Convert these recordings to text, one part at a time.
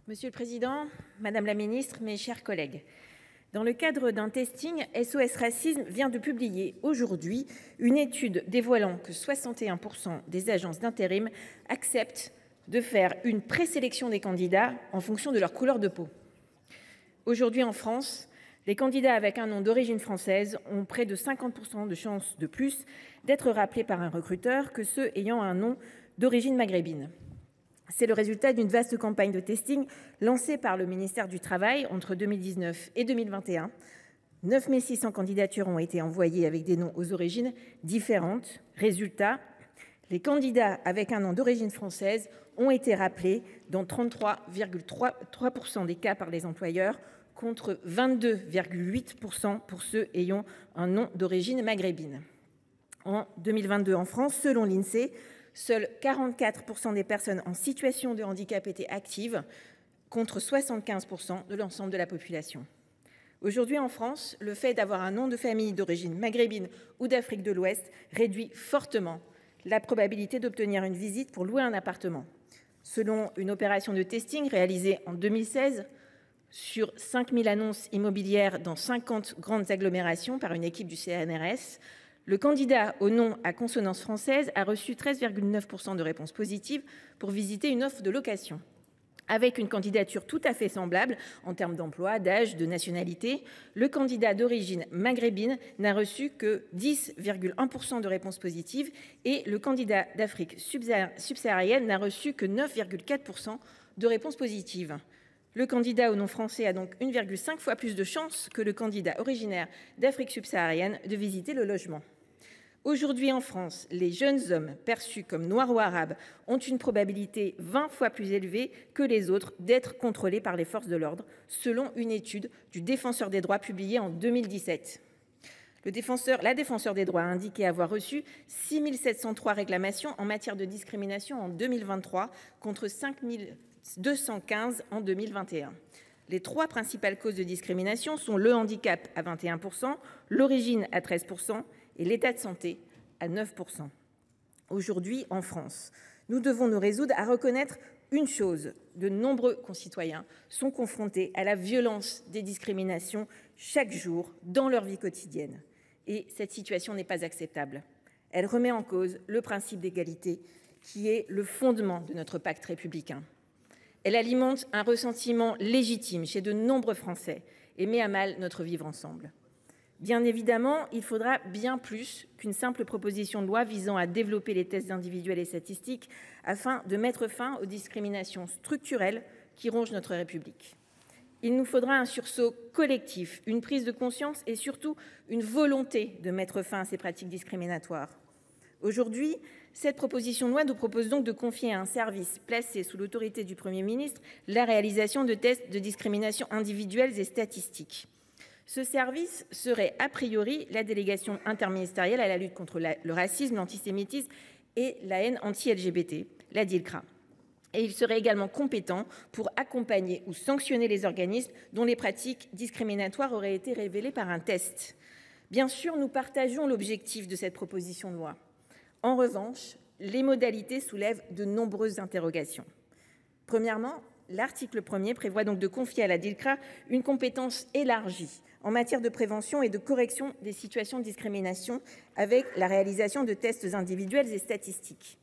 Monsieur le président, madame la ministre, mes chers collègues, dans le cadre d'un testing, SOS Racisme vient de publier aujourd'hui une étude dévoilant que 61% des agences d'intérim acceptent de faire une présélection des candidats en fonction de leur couleur de peau. Aujourd'hui en France, les candidats avec un nom d'origine française ont près de 50% de chances de plus d'être rappelés par un recruteur que ceux ayant un nom d'origine maghrébine. C'est le résultat d'une vaste campagne de testing lancée par le ministère du Travail entre 2019 et 2021. 9 600 candidatures ont été envoyées avec des noms aux origines différentes. Résultat, les candidats avec un nom d'origine française ont été rappelés dans 33,3% des cas par les employeurs, contre 22,8% pour ceux ayant un nom d'origine maghrébine. En 2022 en France, selon l'Insee, seuls 44% des personnes en situation de handicap étaient actives, contre 75% de l'ensemble de la population. Aujourd'hui en France, le fait d'avoir un nom de famille d'origine maghrébine ou d'Afrique de l'Ouest réduit fortement la probabilité d'obtenir une visite pour louer un appartement. Selon une opération de testing réalisée en 2016, sur 5000 annonces immobilières dans 50 grandes agglomérations par une équipe du CNRS, le candidat au nom à consonance française a reçu 13,9% de réponses positives pour visiter une offre de location. Avec une candidature tout à fait semblable en termes d'emploi, d'âge, de nationalité, le candidat d'origine maghrébine n'a reçu que 10,1% de réponses positives et le candidat d'Afrique subsaharienne n'a reçu que 9,4% de réponses positives. Le candidat au nom français a donc 1,5 fois plus de chances que le candidat originaire d'Afrique subsaharienne de visiter le logement. Aujourd'hui en France, les jeunes hommes perçus comme noirs ou arabes ont une probabilité 20 fois plus élevée que les autres d'être contrôlés par les forces de l'ordre, selon une étude du Défenseur des droits publiée en 2017. La défenseure des droits a indiqué avoir reçu 6 703 réclamations en matière de discrimination en 2023, contre 5 215 en 2021. Les trois principales causes de discrimination sont le handicap à 21%, l'origine à 13% et l'état de santé à 9%. Aujourd'hui, en France, nous devons nous résoudre à reconnaître une chose: de nombreux concitoyens sont confrontés à la violence des discriminations chaque jour dans leur vie quotidienne. Et cette situation n'est pas acceptable. Elle remet en cause le principe d'égalité qui est le fondement de notre pacte républicain. Elle alimente un ressentiment légitime chez de nombreux Français et met à mal notre vivre ensemble. Bien évidemment, il faudra bien plus qu'une simple proposition de loi visant à développer les tests individuels et statistiques afin de mettre fin aux discriminations structurelles qui rongent notre République. Il nous faudra un sursaut collectif, une prise de conscience et surtout une volonté de mettre fin à ces pratiques discriminatoires. Aujourd'hui, cette proposition de loi nous propose donc de confier à un service placé sous l'autorité du Premier ministre la réalisation de tests de discrimination individuels et statistiques. Ce service serait a priori la délégation interministérielle à la lutte contre le racisme, l'antisémitisme et la haine anti-LGBT, la DILCRA. Et il serait également compétent pour accompagner ou sanctionner les organismes dont les pratiques discriminatoires auraient été révélées par un test. Bien sûr, nous partageons l'objectif de cette proposition de loi. En revanche, les modalités soulèvent de nombreuses interrogations. Premièrement, l'article 1er prévoit donc de confier à la DILCRA une compétence élargie en matière de prévention et de correction des situations de discrimination avec la réalisation de tests individuels et statistiques.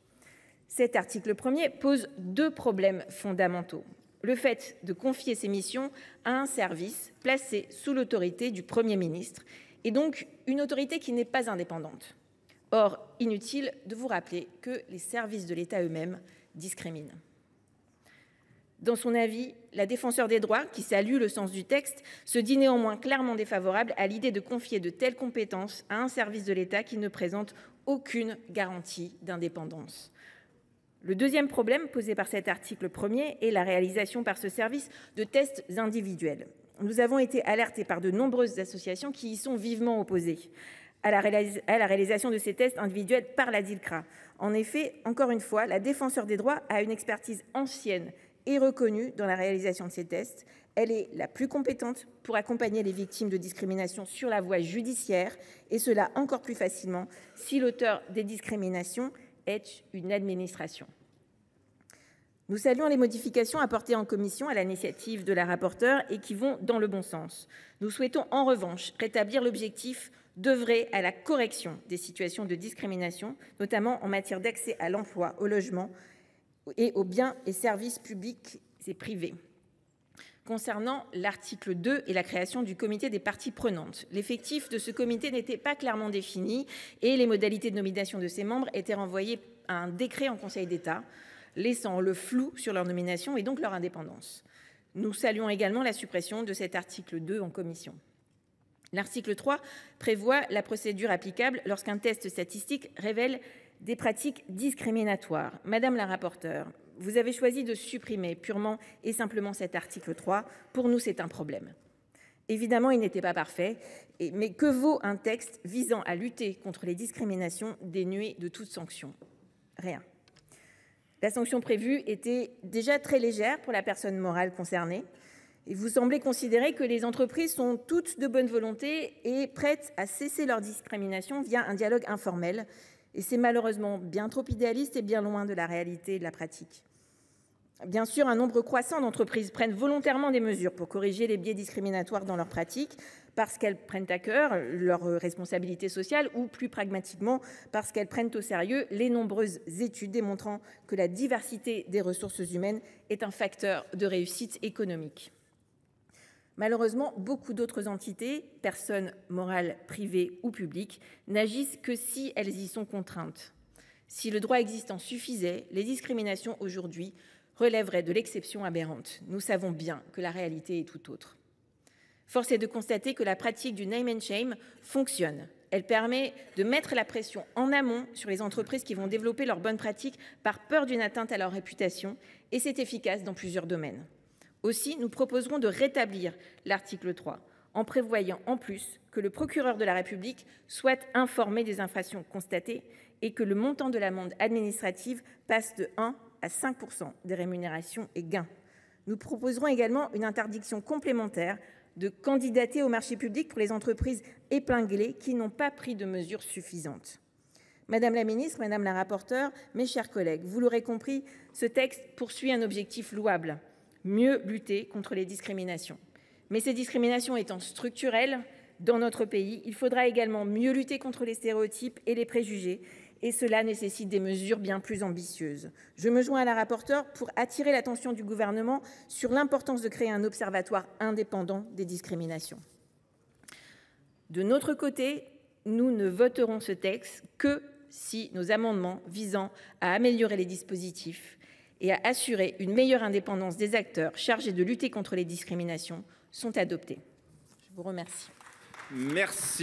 Cet article 1er pose deux problèmes fondamentaux. Le fait de confier ces missions à un service placé sous l'autorité du Premier ministre et donc une autorité qui n'est pas indépendante. Or, inutile de vous rappeler que les services de l'État eux-mêmes discriminent. Dans son avis, la défenseure des droits, qui salue le sens du texte, se dit néanmoins clairement défavorable à l'idée de confier de telles compétences à un service de l'État qui ne présente aucune garantie d'indépendance. Le deuxième problème posé par cet article 1er est la réalisation par ce service de tests individuels. Nous avons été alertés par de nombreuses associations qui y sont vivement opposées à la réalisation de ces tests individuels par la DILCRA. En effet, encore une fois, la défenseure des droits a une expertise ancienne et reconnue dans la réalisation de ces tests. Elle est la plus compétente pour accompagner les victimes de discrimination sur la voie judiciaire, et cela encore plus facilement si l'auteur des discriminations est une administration. Nous saluons les modifications apportées en commission à l'initiative de la rapporteure et qui vont dans le bon sens. Nous souhaitons en revanche rétablir l'objectif d'œuvrer à la correction des situations de discrimination, notamment en matière d'accès à l'emploi, au logement et aux biens et services publics et privés. Concernant l'article 2 et la création du comité des parties prenantes, l'effectif de ce comité n'était pas clairement défini et les modalités de nomination de ses membres étaient renvoyées à un décret en Conseil d'État, laissant le flou sur leur nomination et donc leur indépendance. Nous saluons également la suppression de cet article 2 en commission. L'article 3 prévoit la procédure applicable lorsqu'un test statistique révèle des pratiques discriminatoires. Madame la rapporteure, vous avez choisi de supprimer purement et simplement cet article 3. Pour nous, c'est un problème. Évidemment, il n'était pas parfait, mais que vaut un texte visant à lutter contre les discriminations dénué de toute sanction? Rien. La sanction prévue était déjà très légère pour la personne morale concernée. Et vous semblez considérer que les entreprises sont toutes de bonne volonté et prêtes à cesser leur discrimination via un dialogue informel. Et c'est malheureusement bien trop idéaliste et bien loin de la réalité et de la pratique. Bien sûr, un nombre croissant d'entreprises prennent volontairement des mesures pour corriger les biais discriminatoires dans leurs pratiques, parce qu'elles prennent à cœur leurs responsabilités sociales ou, plus pragmatiquement, parce qu'elles prennent au sérieux les nombreuses études démontrant que la diversité des ressources humaines est un facteur de réussite économique. Malheureusement, beaucoup d'autres entités, personnes morales, privées ou publiques, n'agissent que si elles y sont contraintes. Si le droit existant suffisait, les discriminations aujourd'hui relèveraient de l'exception aberrante. Nous savons bien que la réalité est tout autre. Force est de constater que la pratique du name and shame fonctionne. Elle permet de mettre la pression en amont sur les entreprises qui vont développer leurs bonnes pratiques par peur d'une atteinte à leur réputation, et c'est efficace dans plusieurs domaines. Aussi, nous proposerons de rétablir l'article 3 en prévoyant en plus que le procureur de la République soit informé des infractions constatées et que le montant de l'amende administrative passe de 1 à 5% des rémunérations et gains. Nous proposerons également une interdiction complémentaire de candidater au marché public pour les entreprises épinglées qui n'ont pas pris de mesures suffisantes. Madame la ministre, madame la rapporteure, mes chers collègues, vous l'aurez compris, ce texte poursuit un objectif louable: mieux lutter contre les discriminations. Mais ces discriminations étant structurelles dans notre pays, il faudra également mieux lutter contre les stéréotypes et les préjugés, et cela nécessite des mesures bien plus ambitieuses. Je me joins à la rapporteure pour attirer l'attention du Gouvernement sur l'importance de créer un observatoire indépendant des discriminations. De notre côté, nous ne voterons ce texte que si nos amendements visant à améliorer les dispositifs et à assurer une meilleure indépendance des acteurs chargés de lutter contre les discriminations sont adoptés. Je vous remercie. Merci.